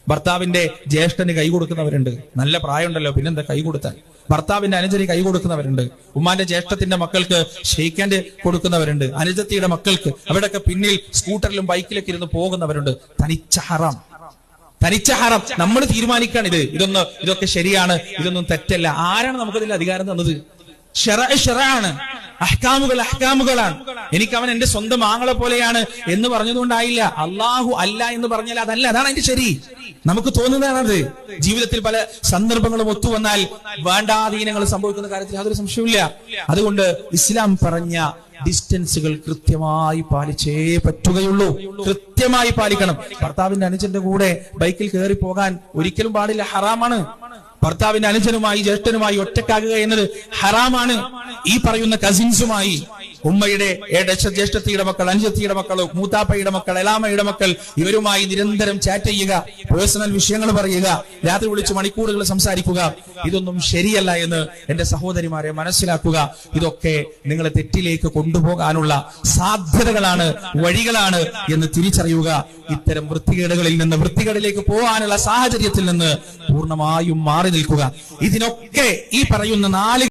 ഭർത്താവിന്റെ ജ്യേഷ്ഠന് കൈ കൊടുക്കുന്നവരുണ്ട്. നല്ല പ്രായമുണ്ടല്ലോ, പിന്നെന്താ കൈ കൊടുത്താൽ. ഭർത്താവിന്റെ അനുജന് കൈ കൊടുക്കുന്നവരുണ്ട്. ഉമ്മാന്റെ ജ്യേഷ്ഠത്തിന്റെ മക്കൾക്ക് ഷെയ്ക്കാൻഡ് കൊടുക്കുന്നവരുണ്ട്. അനുജത്തിയുടെ മക്കൾക്ക് അവിടെയൊക്കെ പിന്നിൽ സ്കൂട്ടറിലും ബൈക്കിലൊക്കെ ഇരുന്ന് പോകുന്നവരുണ്ട്. തനിച്ച ഹറാം. നമ്മൾ തീരുമാനിക്കാണ് ഇതൊക്കെ ശരിയാണ്, ഇതൊന്നും തെറ്റല്ല. ആരാണ് നമുക്കതിൽ അധികാരം തന്നത്? ശറഅാണ്. അഹ്കാമുകളാണ്. എനിക്ക് അവൻ എന്റെ സ്വന്തം ആങ്ങളെ പോലെയാണ് എന്ന് പറഞ്ഞതുകൊണ്ടായില്ല. അള്ളാഹു അല്ല എന്ന് പറഞ്ഞാൽ അതല്ല, അതാണ് അതിന്റെ ശരി. നമുക്ക് തോന്നുന്നതാണത്. ജീവിതത്തിൽ പല സന്ദർഭങ്ങളും ഒത്തുവന്നാൽ വേണ്ടാധീനങ്ങൾ സംഭവിക്കുന്ന കാര്യത്തിൽ യാതൊരു സംശയവുമില്ല. അതുകൊണ്ട് ഇസ്ലാം പറഞ്ഞ ഡിസ്റ്റൻസുകൾ കൃത്യമായി പാലിച്ചേ പറ്റുകയുള്ളൂ. കൃത്യമായി പാലിക്കണം. ഭർത്താവിന്റെ അനുജന്റെ കൂടെ ബൈക്കിൽ കയറി പോകാൻ ഒരിക്കലും പാടില്ല, ഹറാമാണ്. ഭർത്താവിന്റെ അനുജനുമായി ജ്യേഷ്ഠനുമായി ഒറ്റക്കാകുക എന്നത് ഹറാമാണ്. ഈ പറയുന്ന കസിൻസുമായി, ഉമ്മയുടെ ജ്യേഷ്ഠത്തിയുടെ മക്കൾ, അനുജത്തിയുടെ മക്കൾ, മൂത്താപ്പയുടെ മക്കൾ, എലാമയുടെ മക്കൾ, ഇവരുമായി നിരന്തരം ചാറ്റ് ചെയ്യുക, പേഴ്സണൽ വിഷയങ്ങൾ പറയുക, രാത്രി വിളിച്ച് മണിക്കൂറുകൾ സംസാരിക്കുക, ഇതൊന്നും ശരിയല്ല എന്ന് എന്റെ സഹോദരിമാരെ മനസ്സിലാക്കുക. ഇതൊക്കെ നിങ്ങളെ തെറ്റിലേക്ക് കൊണ്ടുപോകാനുള്ള സാധ്യതകളാണ്, വഴികളാണ് എന്ന് തിരിച്ചറിയുക. ഇത്തരം വൃത്തികേടുകളിൽ നിന്ന് വൃത്തികേടിലേക്ക് പോകാനുള്ള സാഹചര്യത്തിൽ നിന്ന് പൂർണ്ണമായും മാറി നിൽക്കുക. ഇതിനൊക്കെ ഈ പറയുന്ന 4